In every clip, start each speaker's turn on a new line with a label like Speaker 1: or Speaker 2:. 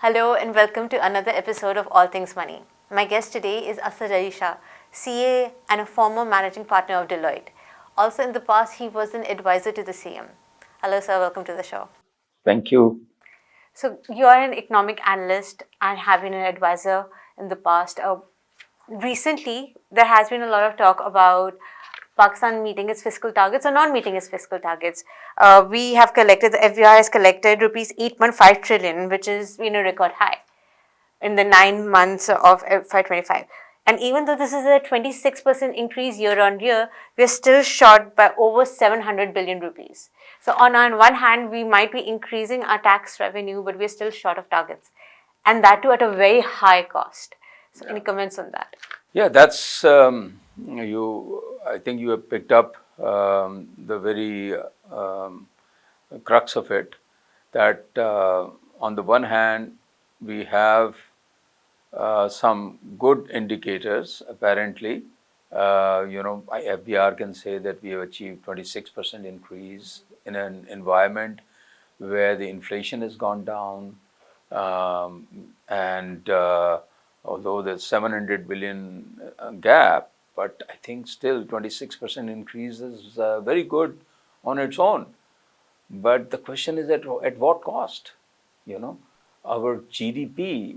Speaker 1: Hello and welcome to another episode of All Things Money. My guest today is Asad Ali Shah, CA and a former managing partner of Deloitte. Also in the past, he was an advisor to the CM. Hello sir, welcome to the show.
Speaker 2: Thank you.
Speaker 1: So you are an economic analyst and have been an advisor in the past. Recently, there has been a lot of talk about Pakistan meeting its fiscal targets or not meeting its fiscal targets. We have collected, the FBR has collected rupees 8.5 trillion, which is a record high in the 9 months of FY25. And even though this is a 26% increase year on year, we're still short by over 700 billion rupees. So on one hand, we might be increasing our tax revenue, but we're still short of targets. And that too at a very high cost. So any comments on that?
Speaker 2: Yeah, that's you. I think you have picked up the very crux of it. That on the one hand, we have some good indicators. Apparently, FBR can say that we have achieved 26% increase in an environment where the inflation has gone down, and although there's 700 billion gap, but I think still 26% increase is very good on its own. But the question is at what cost? Our GDP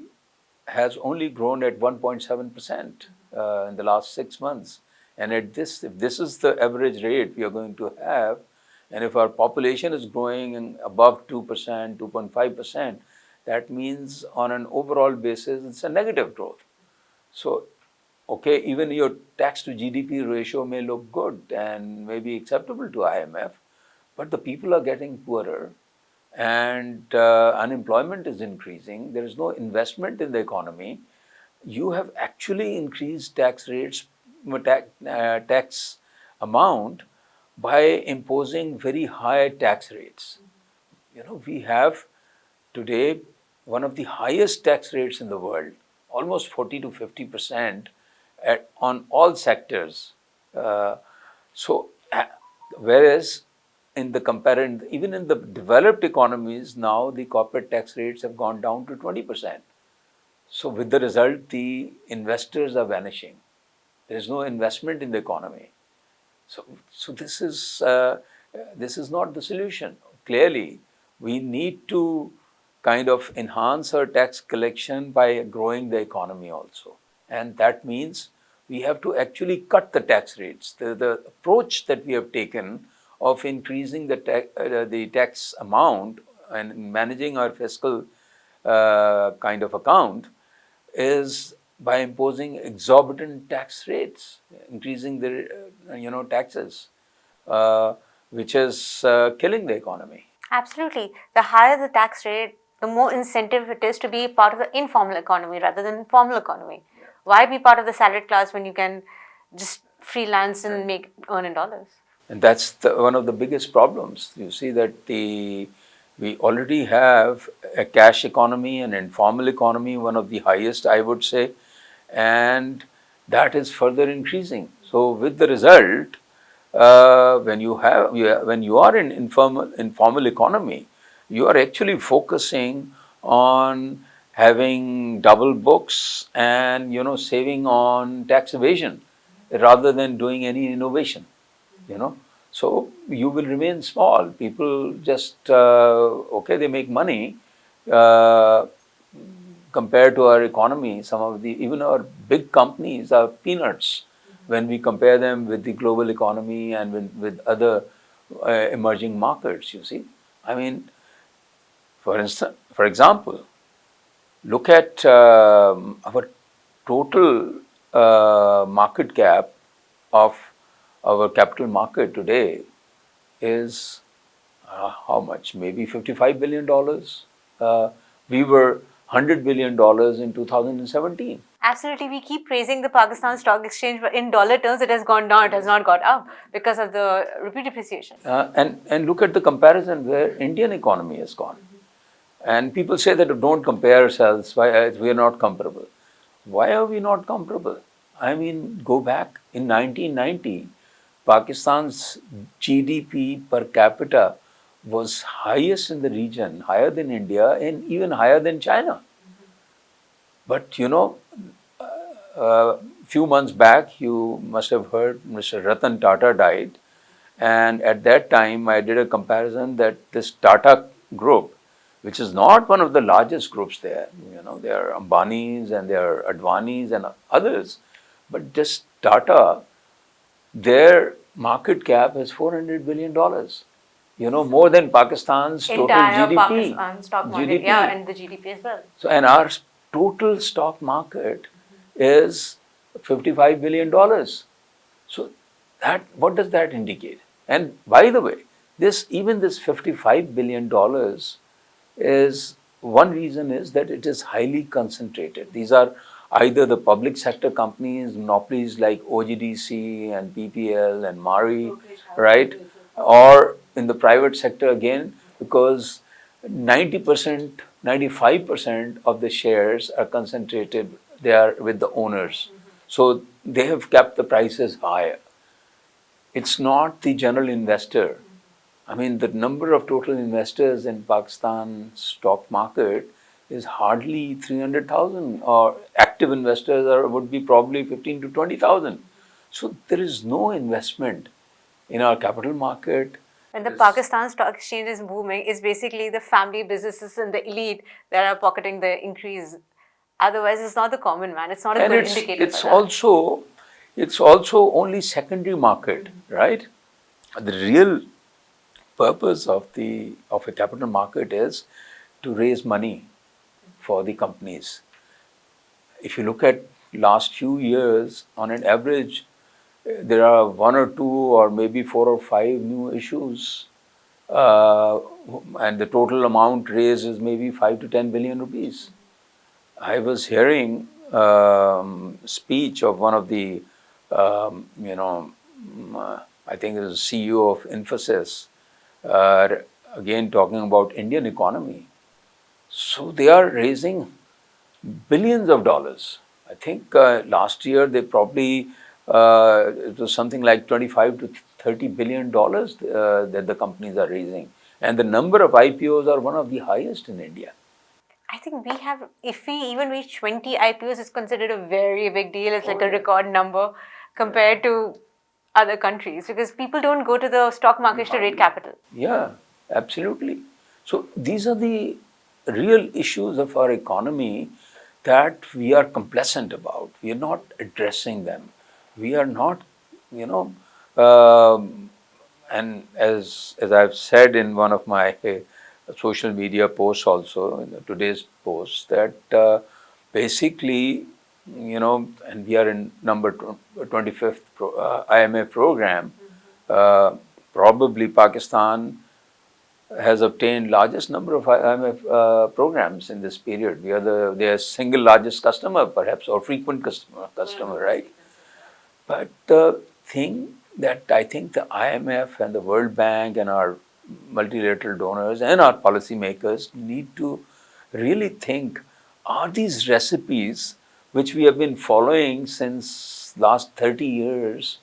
Speaker 2: has only grown at 1.7% in the last 6 months. And if this is the average rate we are going to have, and if our population is growing above 2%, 2.5%, that means on an overall basis, it's a negative growth. So, okay, even your tax to GDP ratio may look good and may be acceptable to IMF, but the people are getting poorer and unemployment is increasing. There is no investment in the economy. You have actually increased tax rates, tax amount by imposing very high tax rates. We have today one of the highest tax rates in the world, almost 40 to 50% on all sectors. Whereas in the even in the developed economies, now the corporate tax rates have gone down to 20%. So with the result, the investors are vanishing. There is no investment in the economy. So this is not the solution. Clearly, we need to kind of enhance our tax collection by growing the economy also. And that means we have to actually cut the tax rates. The approach that we have taken of increasing the tax amount and managing our fiscal kind of account is by imposing exorbitant tax rates, increasing the taxes, which is killing the economy.
Speaker 1: Absolutely. The higher the tax rate, the more incentive it is to be part of the informal economy rather than formal economy. Yeah. Why be part of the salaried class when you can just freelance and earn in dollars?
Speaker 2: And that's one of the biggest problems. You see that we already have a cash economy, an informal economy, one of the highest, I would say, and that is further increasing. So with the result, when you are in informal economy, you are actually focusing on having double books and saving on tax evasion rather than doing any innovation. So you will remain small. People just they make money compared to our economy. Some of even our big companies are peanuts when we compare them with the global economy and with other emerging markets. You see, I mean, for example, look at our total market cap of our capital market today is how much? Maybe $55 billion. We were $100 billion in 2017.
Speaker 1: Absolutely. We keep praising the Pakistan Stock Exchange, but in dollar terms, it has gone down. It has not gone up because of the rupee depreciation.
Speaker 2: And look at the comparison where Indian economy has gone. And people say that don't compare ourselves, we are not comparable. Why are we not comparable? I mean, go back in 1990, Pakistan's GDP per capita was highest in the region, higher than India and even higher than China. But few months back, you must have heard Mr. Ratan Tata died. And at that time, I did a comparison that this Tata group, which is not one of the largest groups there, there are Ambanis and there are Advanis and others, but just Tata, their market cap is $400 billion. More than Pakistan's total
Speaker 1: Entire
Speaker 2: GDP.
Speaker 1: Pakistan stock market, yeah, and the GDP as well.
Speaker 2: So, and our total stock market is $55 billion. So, what does that indicate? And by the way, this $55 billion is one reason is that it is highly concentrated. These are either the public sector companies, monopolies like OGDC and PPL and Mari, right? Or in the private sector again, because 90%, 95% of the shares are concentrated, they are with the owners. So they have kept the prices higher. It's not the general investor. I mean, the number of total investors in Pakistan stock market is hardly 300,000, or active investors would be probably 15 to 20,000. So there is no investment in our capital market.
Speaker 1: When the Pakistan Stock Exchange is booming, it's basically the family businesses and the elite that are pocketing the increase. Otherwise, it's not the common man. It's not a good indicator.
Speaker 2: It's also only secondary market, right? The real purpose of a capital market is to raise money for the companies. If you look at last few years, on an average, there are one or two or maybe 4 or 5 new issues, and the total amount raised is maybe 5 to 10 billion rupees. I was hearing speech of one of the, I think it was CEO of Infosys, again talking about Indian economy. So they are raising billions of dollars. I think last year they probably, it was something like 25 to 30 billion dollars that the companies are raising. And the number of IPOs are one of the highest in India.
Speaker 1: I think we have, if we even reach 20 IPOs, it's considered a very big deal. It's like a record number compared to other countries, because people don't go to the stock markets to raise capital.
Speaker 2: Yeah, absolutely. So these are the real issues of our economy that we are complacent about. We are not addressing them. We are not, and as I've said in one of my social media posts also, in today's post, that basically, and we are in number 25th IMF program, probably Pakistan has obtained largest number of IMF programs in this period. We are their single largest customer, perhaps, or frequent customer, right? But the thing that I think the IMF and the World Bank and our multilateral donors and our policymakers need to really think, are these recipes which we have been following since last 30 years,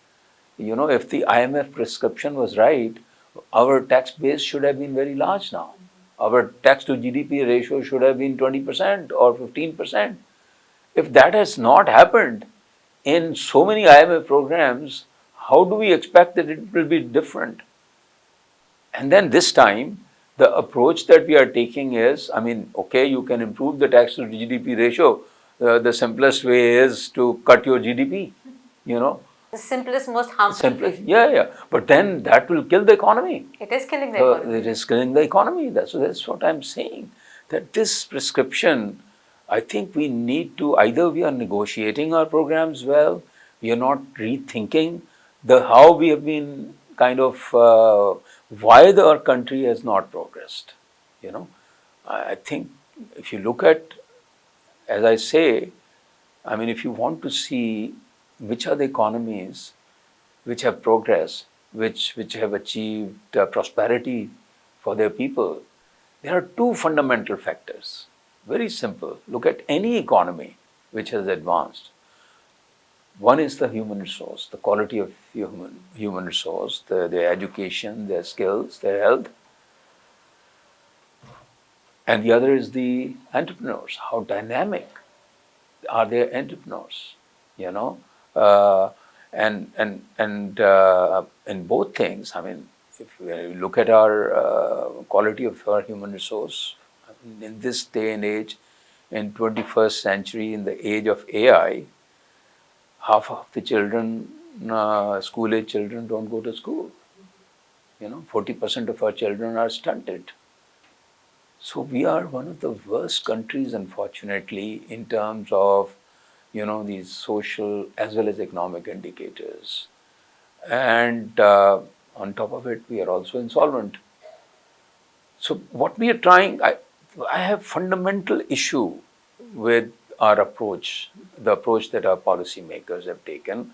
Speaker 2: if the IMF prescription was right, our tax base should have been very large now. Our tax to GDP ratio should have been 20% or 15%. If that has not happened in so many IMF programs, how do we expect that it will be different? And then this time, the approach that we are taking is, okay, you can improve the tax to GDP ratio. The simplest way is to cut your GDP,
Speaker 1: The simplest, most harmful.
Speaker 2: Yeah. But then that will kill the economy.
Speaker 1: It is killing the economy.
Speaker 2: It is killing the economy. That's what I'm saying. That this prescription, I think we need to, either we are negotiating our programs well, we are not rethinking how we have been kind of, why our country has not progressed. I think if you look at, as I say, if you want to see which are the economies which have progressed, which have achieved prosperity for their people, there are two fundamental factors. Very simple. Look at any economy which has advanced. One is the human resource, the quality of human resource, their education, their skills, their health. And the other is the entrepreneurs, how dynamic are they entrepreneurs? You know, uh, and in both things. I mean, if we look at our quality of our human resource, I mean, in this day and age, in 21st century, in the age of AI, half of the children, school-age children, don't go to school. 40% of our children are stunted. So we are one of the worst countries, unfortunately, in terms of these social as well as economic indicators. And on top of it, we are also insolvent. So what we are trying, I have fundamental issue with our approach, the approach that our policymakers have taken.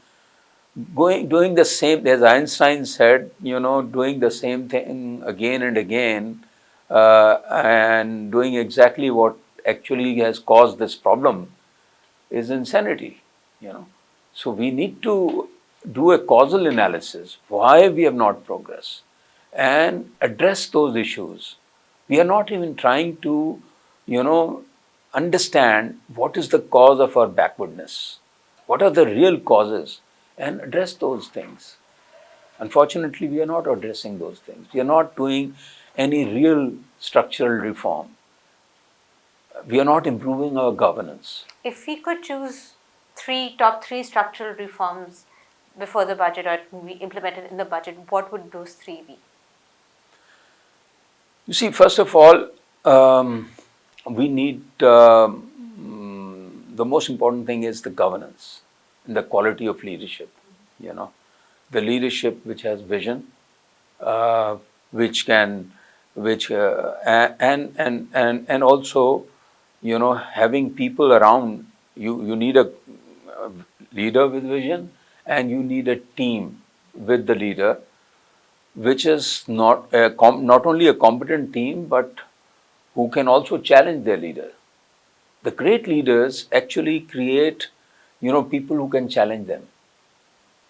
Speaker 2: Doing the same, as Einstein said, doing the same thing again and again, and doing exactly what actually has caused this problem is insanity. So we need to do a causal analysis why we have not progressed and address those issues. We are not even trying to, understand what is the cause of our backwardness, what are the real causes, and address those things. Unfortunately, we are not addressing those things. We are not doing any real structural reform. We are not improving our governance.
Speaker 1: If we could choose top three structural reforms before the budget or be implemented in the budget, what would those three be?
Speaker 2: You see, first of all, we need the most important thing is the governance and the quality of leadership. The leadership which has vision, which can, which and also, having people around you. You need a leader with vision, and you need a team with the leader, which is not only a competent team, but who can also challenge their leader. The great leaders actually create, people who can challenge them.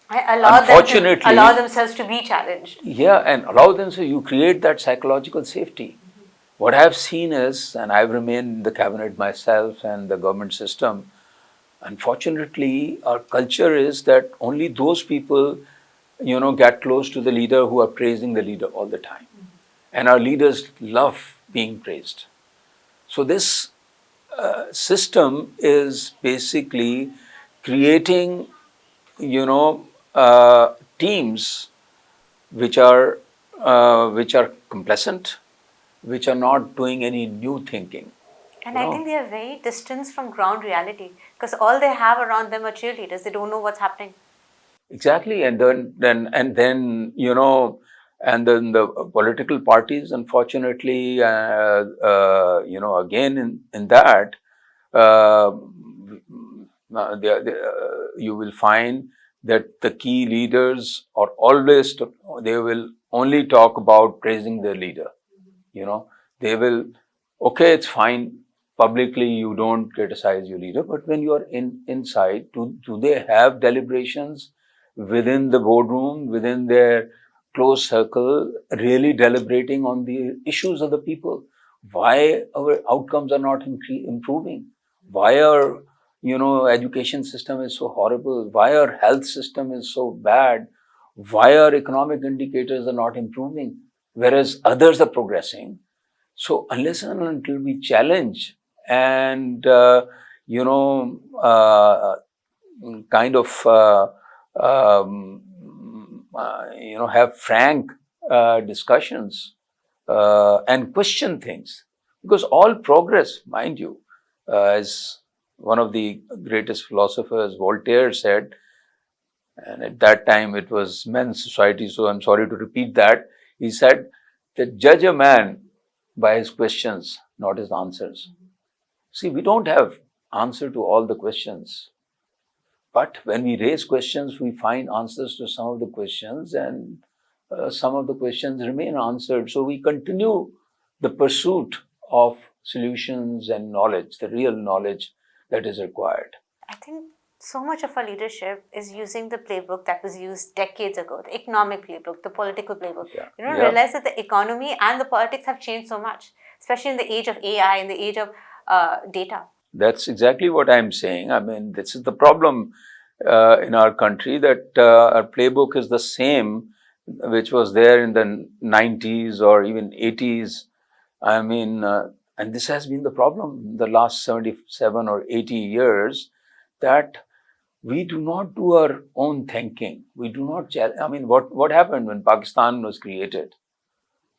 Speaker 1: Allow themselves to be challenged.
Speaker 2: Yeah, and allow them, so you create that psychological safety. What I've seen is, and I've remained in the cabinet myself and the government system, unfortunately, our culture is that only those people, get close to the leader who are praising the leader all the time. And our leaders love being praised. So this system is basically creating, teams which are complacent, which are not doing any new thinking.
Speaker 1: And I think they are very distant from ground reality because all they have around them are cheerleaders. They don't know what's happening.
Speaker 2: Exactly, and then and then the political parties, unfortunately, again in that, uh, you will find that the key leaders are always they will only talk about praising their leader. They will, okay, it's fine. Publicly, you don't criticize your leader, but when you are inside, do they have deliberations within the boardroom, within their close circle, really deliberating on the issues of the people? Why our outcomes are not improving? Why our education system is so horrible? Why our health system is so bad? Why our economic indicators are not improving, whereas others are progressing? So unless and until we challenge and kind of have frank discussions and question things, because all progress, mind you, as one of the greatest philosophers, Voltaire, said, and at that time it was men's society, so I'm sorry to repeat that. He said that judge a man by his questions, not his answers. See, we don't have answer to all the questions, but when we raise questions, we find answers to some of the questions, and some of the questions remain answered. So we continue the pursuit of solutions and knowledge, the real knowledge that is required.
Speaker 1: I think so much of our leadership is using the playbook that was used decades ago, the economic playbook, the political playbook.
Speaker 2: Yeah.
Speaker 1: You don't realize that the economy and the politics have changed so much, especially in the age of AI, in the age of data.
Speaker 2: That's exactly what I'm saying. I mean, this is the problem in our country, that our playbook is the same which was there in the 90s or even 80s. I mean, and this has been the problem in the last 77 or 80 years, that we do not do our own thinking. We do not. I mean, what happened when Pakistan was created?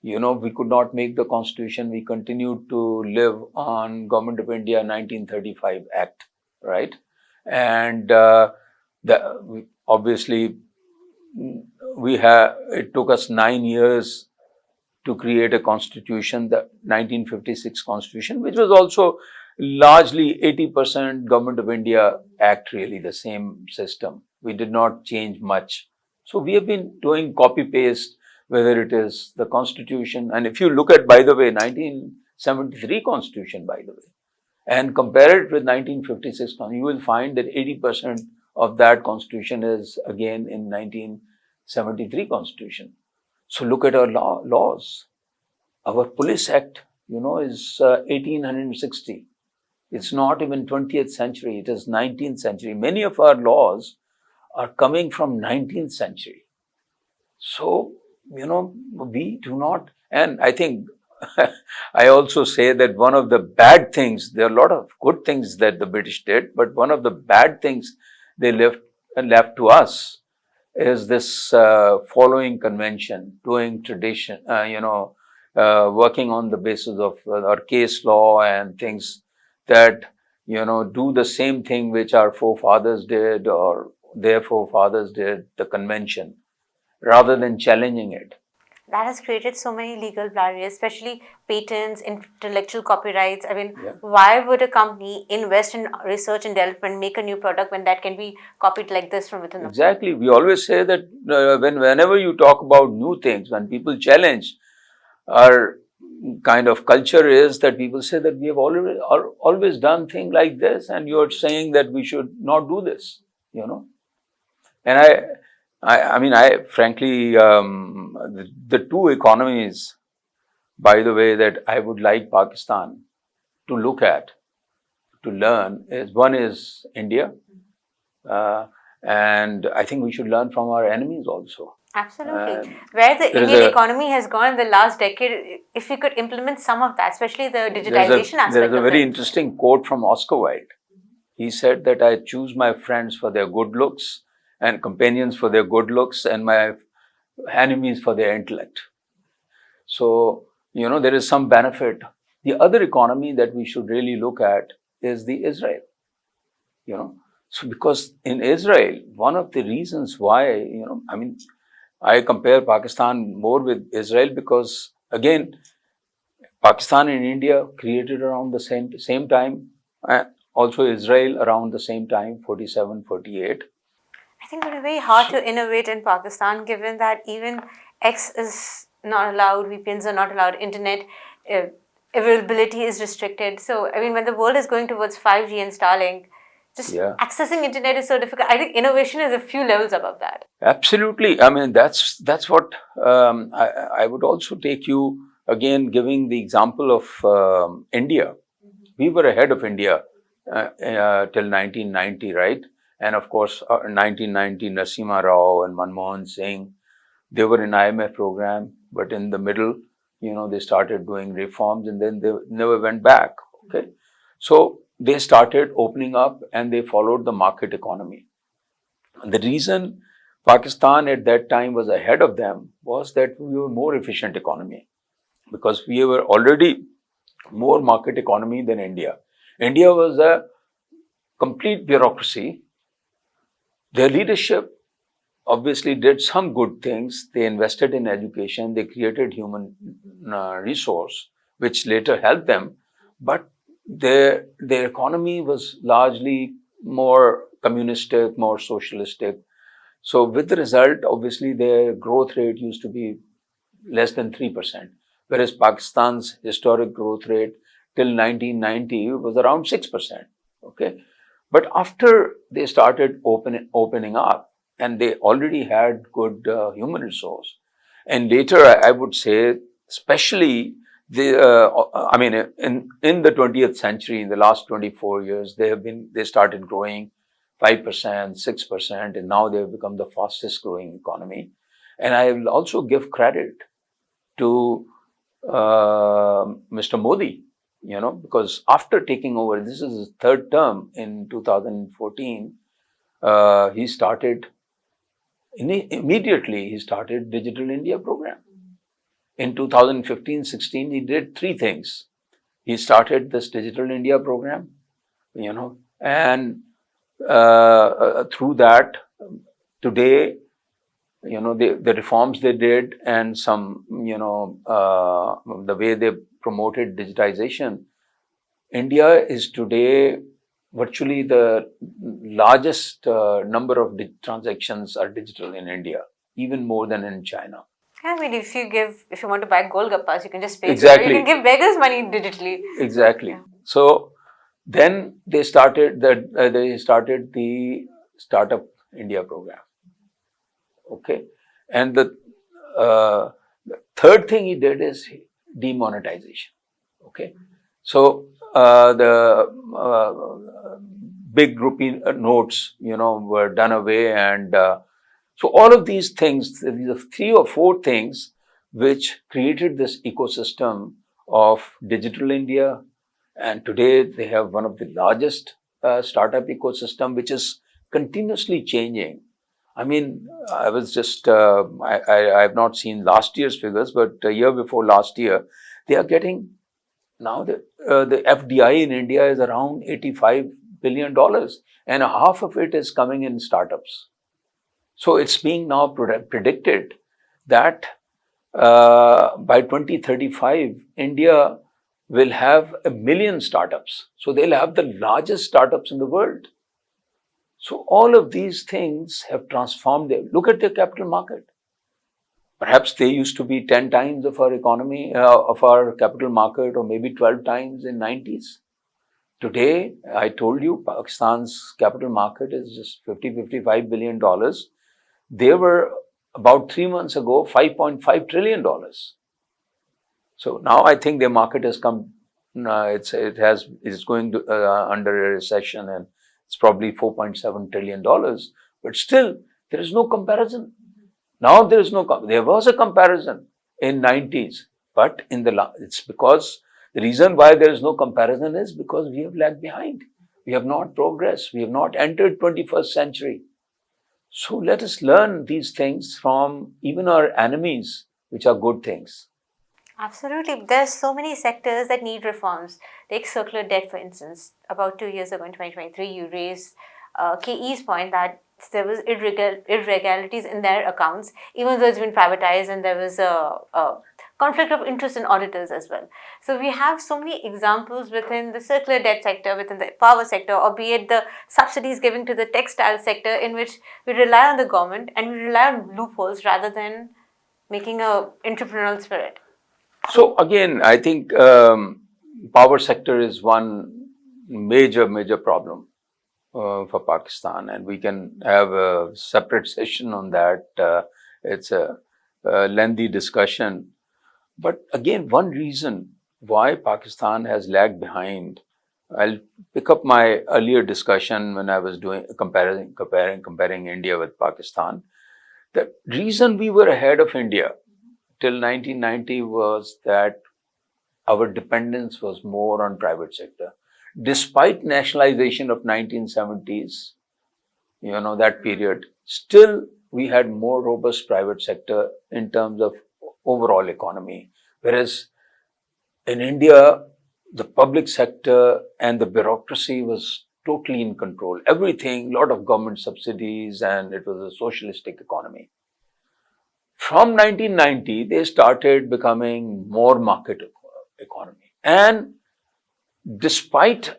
Speaker 2: We could not make the constitution. We continued to live on Government of India 1935 Act, right? And obviously, it took us 9 years to create a constitution, the 1956 constitution, which was also largely 80% Government of India Act, really the same system. We did not change much. So we have been doing copy paste, whether it is the constitution. And if you look at, by the way, 1973 constitution, by the way, and compare it with 1956, you will find that 80% of that constitution is again in 1973 constitution. So look at our laws. Our police act, is 1860. It's not even 20th century. It is 19th century. Many of our laws are coming from 19th century. So, we do not, and I think I also say that one of the bad things, there are a lot of good things that the British did, but one of the bad things they left to us is this following convention, doing tradition, working on the basis of our case law and things that, do the same thing which our forefathers did or their forefathers did, the convention, rather than challenging it.
Speaker 1: That has created so many legal barriers, especially patents, intellectual copyrights. I mean, why would a company invest in research and development, make a new product when that can be copied like this from within?
Speaker 2: Exactly. We always say that whenever you talk about new things, when people challenge, our kind of culture is that people say that we have always done things like this, and you're saying that we should not do this, And I mean, frankly, the two economies, by the way, that I would like Pakistan to look at, to learn, is one is India, and I think we should learn from our enemies also.
Speaker 1: Absolutely. Where the Indian economy has gone in the last decade, if we could implement some of that, especially the digitization aspect.
Speaker 2: There's a very interesting quote from Oscar Wilde. He said that I choose my friends for their good looks and companions for their good looks and my enemies for their intellect. So, there is some benefit. The other economy that we should really look at is the Israel. So because in Israel, one of the reasons why, I compare Pakistan more with Israel because, again, Pakistan and India created around the same time, also Israel around the same time, 47, 48.
Speaker 1: I think it would be very hard to innovate in Pakistan, given that even X is not allowed, VPNs are not allowed, internet availability is restricted. So, I mean, when the world is going towards 5G and Starlink, accessing internet is so difficult. I think innovation is a few levels above that.
Speaker 2: Absolutely. I mean, that's what I would also take you, again, giving the example of India. We were ahead of India till 1990, right? And of course, 1990, Narsima Rao and Manmohan Singh, they were in IMF program, but in the middle, they started doing reforms and then they never went back. Okay. So they started opening up and they followed the market economy. And the reason Pakistan at that time was ahead of them was that we were more efficient economy because we were already more market economy than India. India was a complete bureaucracy. Their leadership obviously did some good things. They invested in education. They created human resource, which later helped them. But their economy was largely more communistic, more socialistic. So with the result, obviously, their growth rate used to be less than 3%, whereas Pakistan's historic growth rate till 1990 was around 6%. Okay. But after they started opening up, and they already had good human resource, and later I would say, especially I mean, in the 20th century, in the last 24 years, they started growing 5%, 6%, and now they've become the fastest growing economy. And I will also give credit to Mr. Modi, because after taking over, this is his third term in 2014, he started immediately. He started Digital India program. In 2015-16, he did three things. He started this Digital India program, and through that, today, the reforms they did and some, the way they promoted digitization, India is today virtually the largest number of transactions are digital in India, even more than in China.
Speaker 1: I mean, if you want to buy Golgappas, you can just pay.
Speaker 2: Exactly.
Speaker 1: You can give beggars money digitally.
Speaker 2: Exactly.
Speaker 1: Yeah.
Speaker 2: So then they started the Startup India program. Okay, and the third thing he did is demonetization. Okay, so the big rupee notes, were done away, and so all of these things, these are 3 or 4 things which created this ecosystem of Digital India, and today they have one of the largest startup ecosystem, which is continuously changing. I mean, I was just, I have not seen last year's figures, but a year before last year, they are getting, now the FDI in India is around $85 billion, and half of it is coming in startups. So it's being now predicted that by 2035, India will have 1 million startups. So they'll have the largest startups in the world. So all of these things have transformed them. Look at the capital market. Perhaps they used to be 10 times of our economy, of our capital market, or maybe 12 times in 90s. Today, I told you, Pakistan's capital market is just $55 billion. They were about 3 months ago, $5.5 trillion. So now I think their market has come, it's going to, under a recession, and it's probably $4.7 trillion. But still, there is no comparison. Now there was a comparison in 90s, but it's because the reason why there is no comparison is because we have lagged behind. We have not progressed. We have not entered 21st century. So let us learn these things from even our enemies, which are good things.
Speaker 1: Absolutely. There's so many sectors that need reforms. Take circular debt, for instance. About 2 years ago in 2023, you raised KE's point that there was irregularities in their accounts, even though it's been privatized, and there was a conflict of interest in auditors as well. So we have so many examples within the circular debt sector, within the power sector, or be it the subsidies given to the textile sector, in which we rely on the government and we rely on loopholes rather than making a entrepreneurial spirit.
Speaker 2: So again, I think power sector is one major problem for Pakistan, and we can have a separate session on that. It's a lengthy discussion. But again, one reason why Pakistan has lagged behind, I'll pick up my earlier discussion when I was comparing India with Pakistan. The reason we were ahead of India till 1990 was that our dependence was more on private sector. Despite nationalization of 1970s, that period, still we had more robust private sector in terms of overall economy. Whereas in India, the public sector and the bureaucracy was totally in control. Everything, a lot of government subsidies, and it was a socialistic economy. From 1990, they started becoming more market economy. And despite,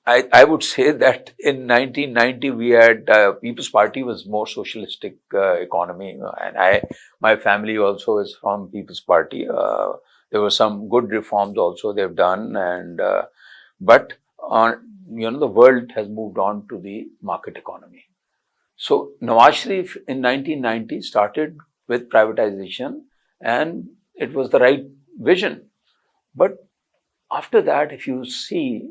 Speaker 2: I would say that in 1990, we had, People's Party was more socialistic economy. And my family also is from People's Party. There were some good reforms also they've done. And but the world has moved on to the market economy. So Nawaz Sharif in 1990 started with privatization, and it was the right vision. But after that, if you see,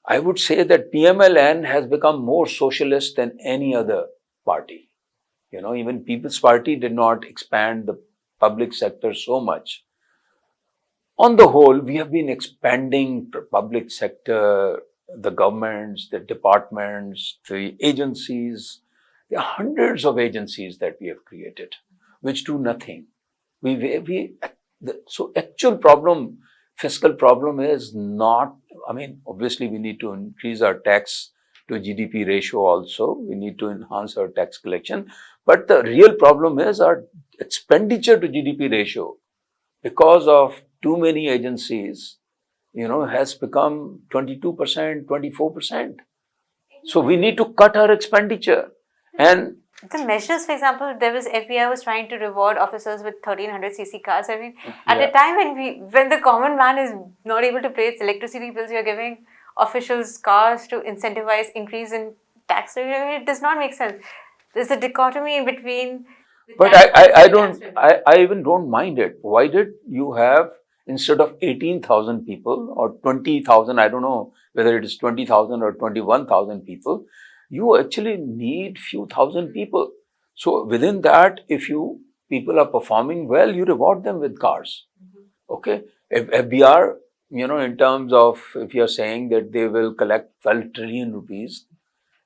Speaker 2: I would say that PMLN has become more socialist than any other party. Even People's Party did not expand the public sector so much. On the whole, we have been expanding the public sector, the governments, the departments, the agencies. There are hundreds of agencies that we have created, which do nothing. So actual problem, fiscal problem is not, obviously we need to increase our tax to GDP ratio also. We need to enhance our tax collection. But the real problem is our expenditure to GDP ratio, because of too many agencies, has become 22%, 24%. So we need to cut our expenditure. And
Speaker 1: the measures, for example, there was FBR was trying to reward officers with 1300cc cars. At a time when the common man is not able to pay its electricity bills, you're giving officials cars to incentivize increase in tax rate. It does not make sense. There's a dichotomy in between.
Speaker 2: But I even don't mind it. Why did you have, instead of 18,000 people or 20,000, I don't know whether it is 20,000 or 21,000 people, you actually need few thousand people. So within that, if people are performing well, you reward them with cars. Okay. If FBR, in terms of, if you're saying that they will collect 12 trillion rupees,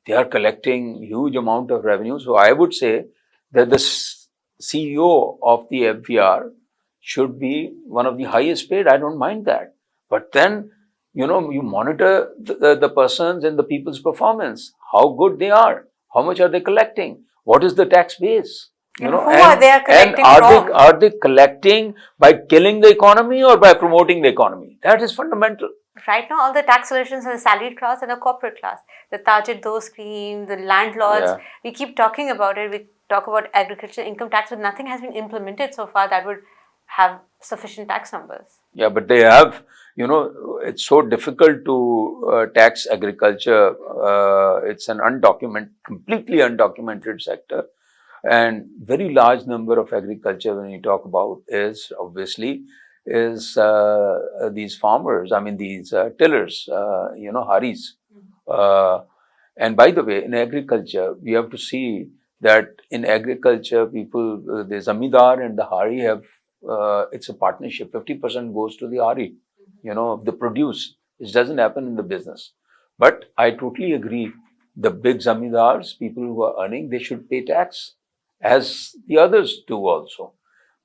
Speaker 2: they are collecting huge amount of revenue. So I would say that the CEO of the FBR should be one of the highest paid. I don't mind that. But then, you monitor the persons and the people's performance, how good they are, how much are they collecting, what is the tax base,
Speaker 1: and who are they collecting from?
Speaker 2: Are they collecting by killing the economy or by promoting the economy? That is fundamental.
Speaker 1: Right now, all the tax solutions are the salaried class and the corporate class. The Tajid-Do scheme, the landlords, we keep talking about it. We talk about agriculture income tax, but nothing has been implemented so far that would have sufficient tax numbers.
Speaker 2: Yeah, but they have, it's so difficult to tax agriculture. It's an completely undocumented sector. And very large number of agriculture, when you talk about, is obviously these farmers, these tillers, haris. And by the way, in agriculture, we have to see that in agriculture, people, the zamindar and the hari have, it's a partnership. 50% goes to the hari, of the produce. This doesn't happen in the business. But I totally agree. The big zamindars, people who are earning, they should pay tax, as the others do also.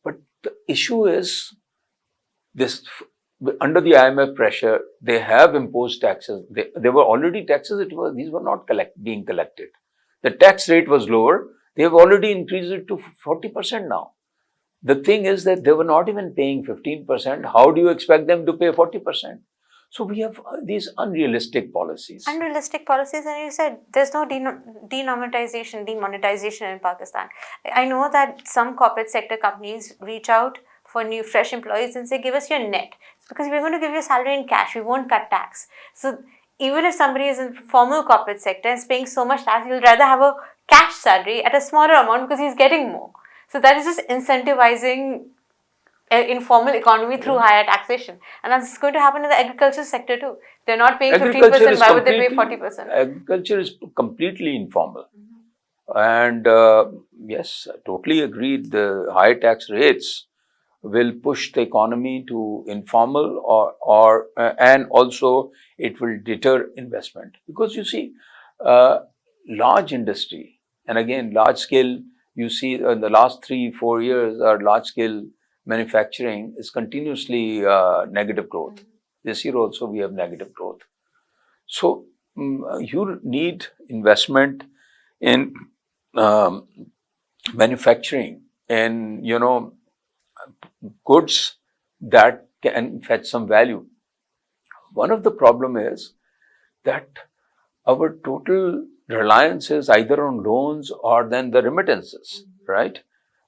Speaker 2: But the issue is this: under the IMF pressure, they have imposed taxes. There were already taxes. These were not being collected. The tax rate was lower. They have already increased it to 40% now. The thing is that they were not even paying 15%. How do you expect them to pay 40%? So we have these unrealistic policies.
Speaker 1: Unrealistic policies, and you said there's no demonetization in Pakistan. I know that some corporate sector companies reach out for new fresh employees and say, give us your net, because we're going to give you a salary in cash, we won't cut tax. So even if somebody is in formal corporate sector and is paying so much tax, he'll rather have a cash salary at a smaller amount because he's getting more. So that is just incentivizing informal economy through higher taxation. And that's going to happen in the agriculture sector too. They're not paying 15%, why would they pay 40%?
Speaker 2: Agriculture is completely informal. And yes, I totally agree. The high tax rates will push the economy to informal, and also it will deter investment. Because you see, large industry, and again, large scale, you see in the last 3-4 years, our large scale manufacturing is continuously negative growth. This year also we have negative growth. So you need investment in manufacturing and goods that can fetch some value. One of the problem is that our total reliance is either on loans or then the remittances, right?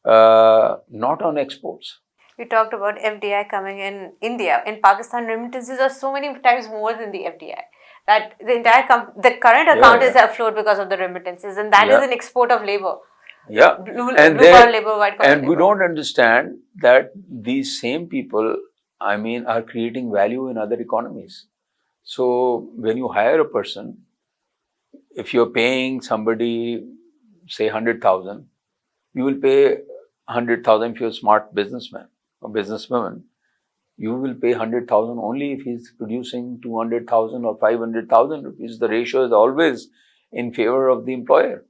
Speaker 2: Not on exports.
Speaker 1: You talked about FDI coming in India. In Pakistan, remittances are so many times more than the FDI. That the current account is afloat because of the remittances, and that is an export of labor.
Speaker 2: Yeah,
Speaker 1: blue collar labor, white collar labor.
Speaker 2: And we don't understand that these same people, are creating value in other economies. So when you hire a person, if you're paying somebody, say 100,000, you will pay 100,000 if you're a smart businessman or businesswoman. You will pay 100,000 only if he's producing 200,000 or 500,000 rupees. The ratio is always in favor of the employer.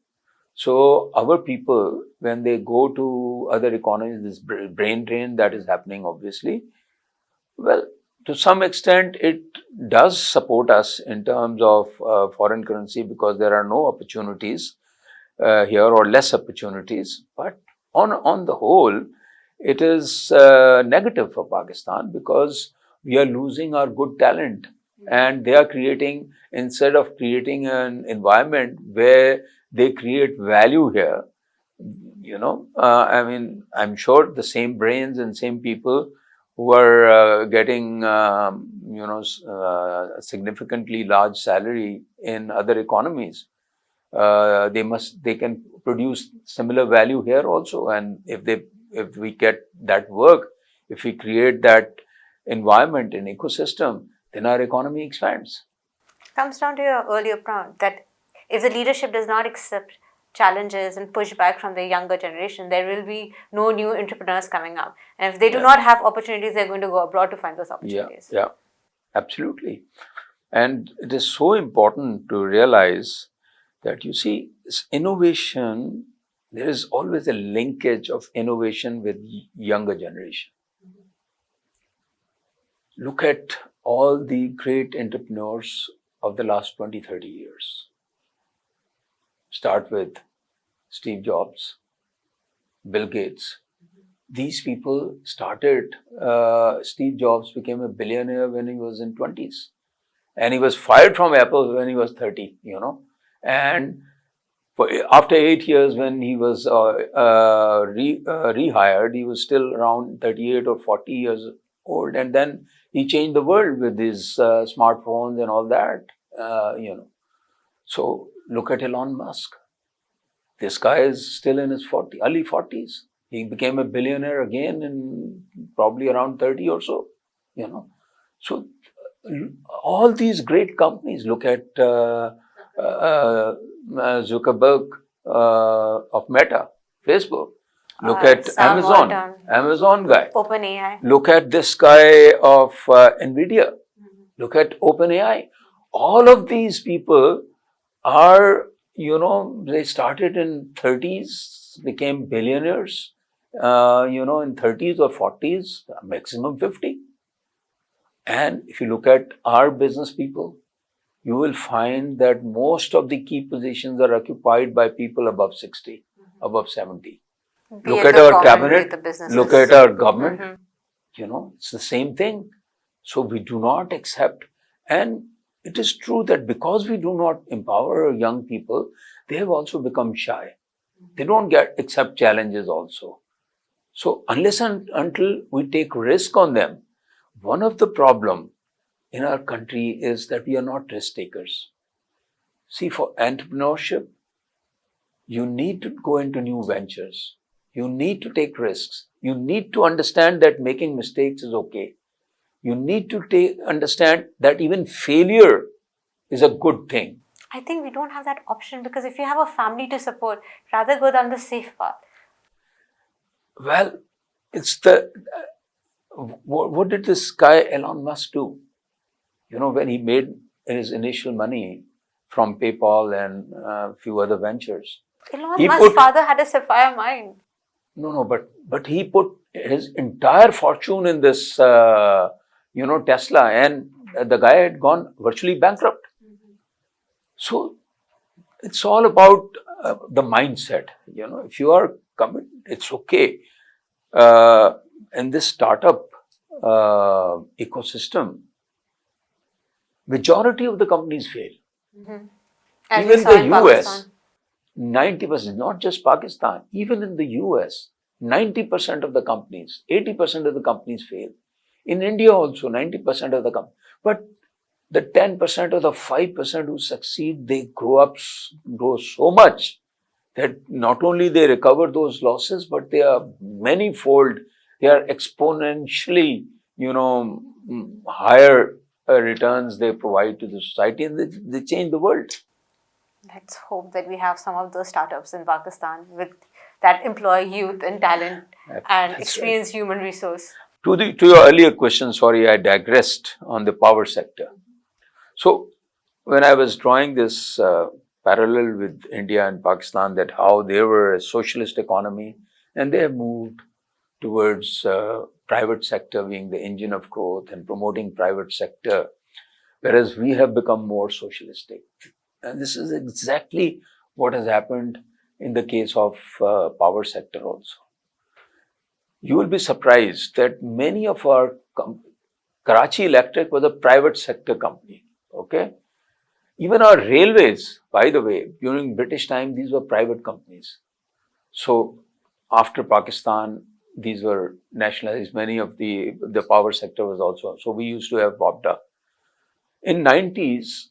Speaker 2: So our people, when they go to other economies, this brain drain that is happening, obviously, well, to some extent, it does support us in terms of foreign currency because there are no opportunities here or less opportunities. But on the whole, it is negative for Pakistan because we are losing our good talent, and they are creating, instead of creating an environment where they create value here, I'm sure the same brains and same people who are getting, significantly large salary in other economies, they can produce similar value here also. And if we get that work, if we create that environment and ecosystem, then our economy expands.
Speaker 1: Comes down to your earlier point that if the leadership does not accept challenges and push back from the younger generation, there will be no new entrepreneurs coming up. And if they do not have opportunities, they're going to go abroad to find those opportunities.
Speaker 2: Yeah, absolutely. And it is so important to realize that, you see, innovation, there is always a linkage of innovation with younger generation. Look at all the great entrepreneurs of the last 20, 30 years. Start with Steve Jobs, Bill Gates. These people started, Steve Jobs became a billionaire when he was in 20s. And he was fired from Apple when he was 30, And after 8 years, when he was rehired, he was still around 38 or 40 years old. And then he changed the world with his smartphones and all that, So look at Elon Musk. This guy is still in his early 40s. He became a billionaire again in probably around 30 or so, So all these great companies, look at Zuckerberg of Meta, Facebook. Look at Amazon guy.
Speaker 1: OpenAI.
Speaker 2: Look at this guy of NVIDIA. Look at OpenAI. All of these people are, they started in 30s, became billionaires, in 30s or 40s, maximum 50. And if you look at our business people, you will find that most of the key positions are occupied by people above 60, above 70. Look at our cabinet, look at our government, it's the same thing. So we do not accept. And it is true that because we do not empower young people, they have also become shy. They don't accept challenges also. So unless and until we take risk on them, one of the problem in our country is that we are not risk takers. See, for entrepreneurship, you need to go into new ventures. You need to take risks. You need to understand that making mistakes is okay. You need to understand that even failure is a good thing.
Speaker 1: I think we don't have that option because if you have a family to support, rather go down the safe path.
Speaker 2: Well, it's what did this guy Elon Musk do? When he made his initial money from PayPal and a few other ventures.
Speaker 1: Elon Musk's father had a sapphire mind.
Speaker 2: No, but he put his entire fortune in this, Tesla, and the guy had gone virtually bankrupt. So it's all about the mindset. If you are committed, it's okay. In this startup ecosystem, majority of the companies fail. Even the US, 90%, not just Pakistan, even in the US, 90% of the companies, 80% of the companies fail. In India also, 90% of the companies. But the 10% or the 5% who succeed, they grow so much that not only they recover those losses, but they are manifold, they are exponentially, higher returns they provide to the society, and they change the world.
Speaker 1: Let's hope that we have some of those startups in Pakistan that employ youth and talent and
Speaker 2: That's
Speaker 1: experienced human resource.
Speaker 2: To your earlier question, sorry, I digressed on the power sector. So when I was drawing this parallel with India and Pakistan, that how they were a socialist economy and they have moved towards private sector being the engine of growth and promoting private sector, whereas we have become more socialistic. And this is exactly what has happened in the case of power sector also. You will be surprised that many of our Karachi Electric was a private sector company. Okay, even our railways, by the way, during British time, these were private companies. So after Pakistan, these were nationalized. Many of the power sector was also. So we used to have WAPDA. In 90s,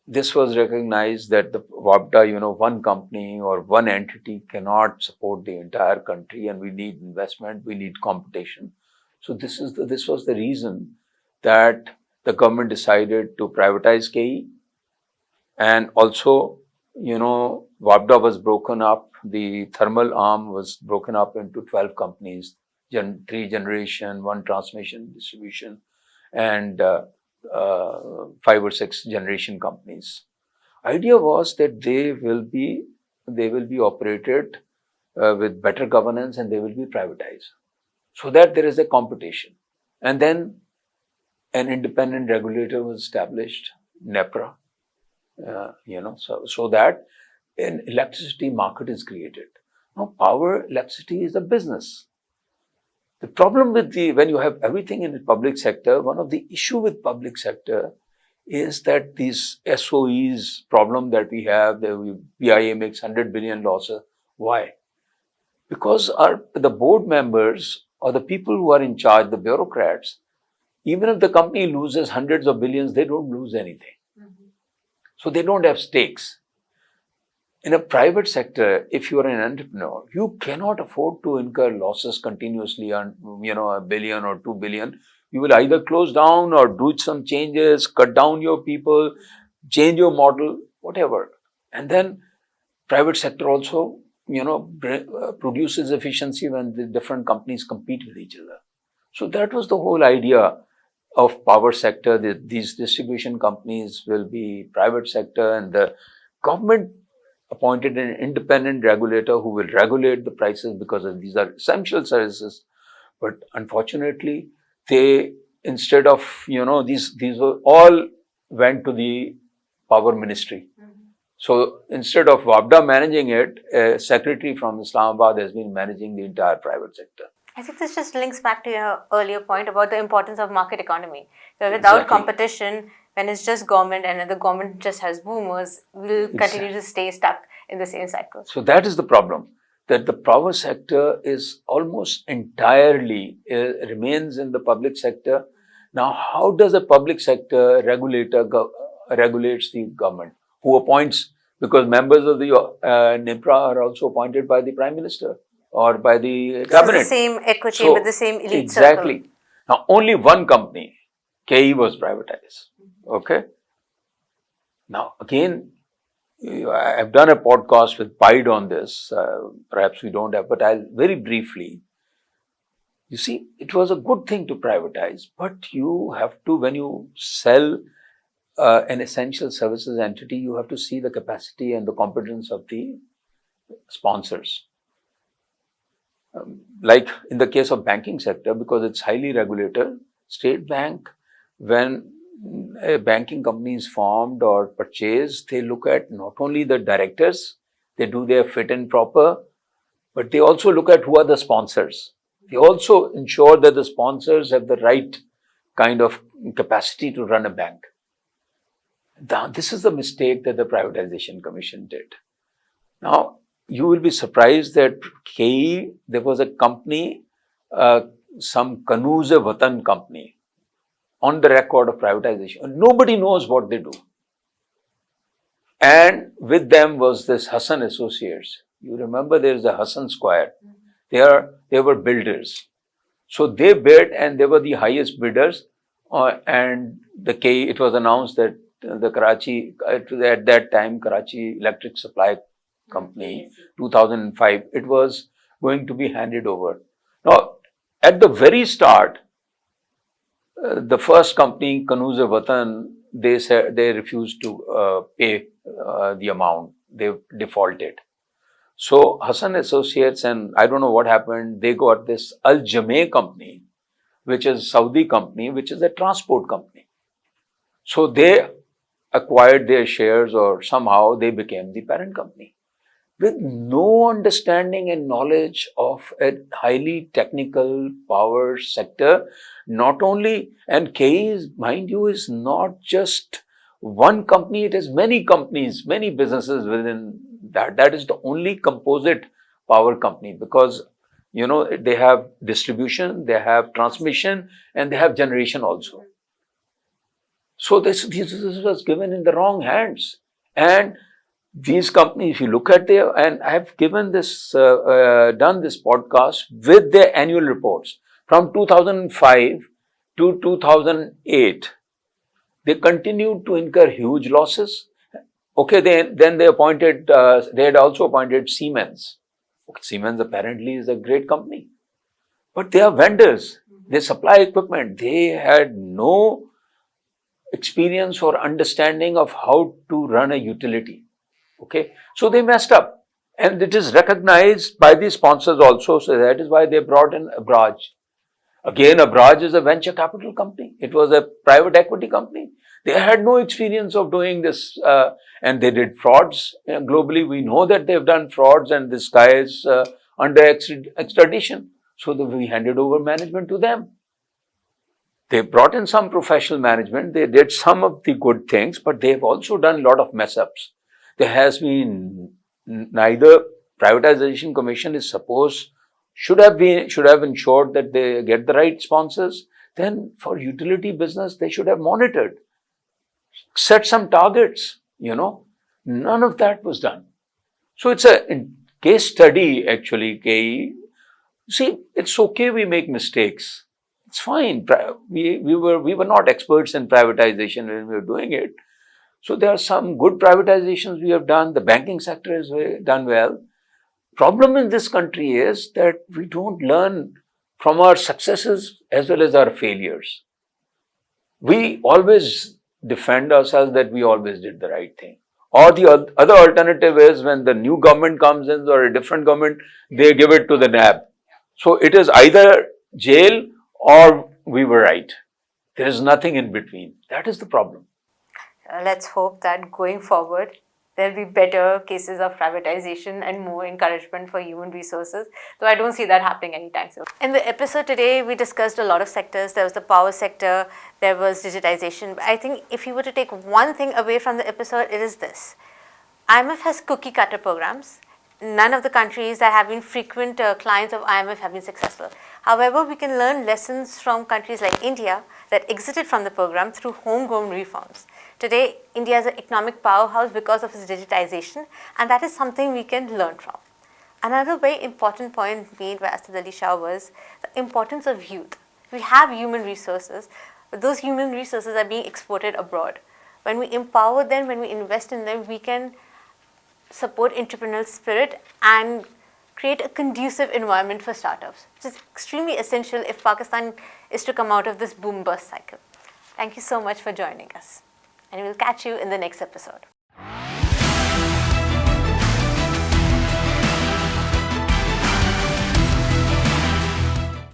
Speaker 2: this was recognized that the WAPDA, one company or one entity cannot support the entire country, and we need investment, we need competition. So this was the reason that the government decided to privatize KE, and also, WAPDA was broken up. The thermal arm was broken up into 12 companies, 3 generation, 1 transmission distribution, and 5 or 6 generation companies. Idea was that they will be operated with better governance, and they will be privatized, so that there is a competition. And then an independent regulator was established, NEPRA, so that an electricity market is created. Now, electricity is a business. The problem with when you have everything in the public sector, one of the issue with public sector is that these SOEs problem that we have, the BIA makes 100 billion losses. Why? Because the board members or the people who are in charge, the bureaucrats, even if the company loses hundreds of billions, they don't lose anything. So they don't have stakes. In a private sector, if you are an entrepreneur, you cannot afford to incur losses continuously on, $1 billion or $2 billion. You will either close down or do some changes, cut down your people, change your model, whatever. And then private sector also, produces efficiency when the different companies compete with each other. So that was the whole idea of power sector. These distribution companies will be private sector, and the government appointed an independent regulator who will regulate the prices, because these are essential services. But unfortunately, they, instead of, these were all went to the power ministry. So instead of WAPDA managing it, a secretary from Islamabad has been managing the entire private sector.
Speaker 1: I think this just links back to your earlier point about the importance of market economy. So without competition, when it's just government and the government just has boomers, we'll continue to stay stuck in the same cycle.
Speaker 2: So that is the problem, that the power sector is almost entirely remains in the public sector. Now, how does a public sector regulator regulates the government? Who appoints? Because members of the NIPRA are also appointed by the Prime Minister or by the cabinet.
Speaker 1: It's the same echo chamber, the same elite
Speaker 2: exactly.
Speaker 1: circle.
Speaker 2: Now, only one company, KE, was privatized. Okay. Now, again, I've done a podcast with Pied on this. Perhaps we don't have, but I'll very briefly. You see, it was a good thing to privatize, but you have to, when you sell an essential services entity, you have to see the capacity and the competence of the sponsors. Like in the case of banking sector, because it's highly regulated, State Bank, when a banking company is formed or purchased, they look at not only the directors, they do their fit and proper, but they also look at who are the sponsors. They also ensure that the sponsors have the right kind of capacity to run a bank. Now, this is the mistake that the Privatization Commission did. Now, you will be surprised that KE, there was a company, some Kanooz Watan company, on the record of privatization. Nobody knows what they do. And with them was this Hassan Associates. You remember there is a Hassan Square. They were builders. So they bid and they were the highest bidders. And it was announced that the Karachi, at that time, Karachi Electric Supply Company, 2005, it was going to be handed over. Now, at the very start, the first company, Kanooz Watan, they said they refused to pay the amount. They defaulted. So Hassan Associates, and I don't know what happened, they got this Al Jameh company, which is Saudi company, which is a transport company. So they acquired their shares, or somehow they became the parent company, with no understanding and knowledge of a highly technical power sector. Not only, and KE, mind you, is not just one company, it is many companies, many businesses within that. That is the only composite power company, because they have distribution, they have transmission, and they have generation also. So this was given in the wrong hands. And these companies, if you look at their, and I have given this, done this podcast with their annual reports from 2005 to 2008, they continued to incur huge losses. Okay, then they appointed, they had also appointed Siemens. Okay, Siemens apparently is a great company, but they are vendors. They supply equipment. They had no experience or understanding of how to run a utility. Okay, so they messed up, and it is recognized by the sponsors also. So that is why they brought in Abraj. Again, Abraj is a venture capital company. It was a private equity company. They had no experience of doing this, and they did frauds globally. We know that they've done frauds, and this guy is under extradition. So we handed over management to them. They brought in some professional management. They did some of the good things, but they've also done a lot of mess ups. There has been neither privatization commission is supposed should have ensured that they get the right sponsors. Then for utility business, they should have monitored, set some targets. None of that was done. So it's a case study actually. KE. See, it's okay we make mistakes. It's fine. We were not experts in privatization when we were doing it. So there are some good privatizations we have done. The banking sector has done well. Problem in this country is that we don't learn from our successes as well as our failures. We always defend ourselves that we always did the right thing. Or the other alternative is when the new government comes in or a different government, they give it to the NAB. So it is either jail or we were right. There is nothing in between. That is the problem.
Speaker 1: Let's hope that going forward, there'll be better cases of privatization and more encouragement for human resources. Though I don't see that happening anytime soon. In the episode today, we discussed a lot of sectors. There was the power sector, there was digitization. I think if you were to take one thing away from the episode, it is this. IMF has cookie cutter programs. None of the countries that have been frequent clients of IMF have been successful. However, we can learn lessons from countries like India that exited from the program through homegrown reforms. Today, India is an economic powerhouse because of its digitization, and that is something we can learn from. Another very important point made by Asad Ali Shah was the importance of youth. We have human resources, but those human resources are being exported abroad. When we empower them, when we invest in them, we can support entrepreneurial spirit and create a conducive environment for startups, which is extremely essential if Pakistan is to come out of this boom-bust cycle. Thank you so much for joining us, and we'll catch you in the next episode.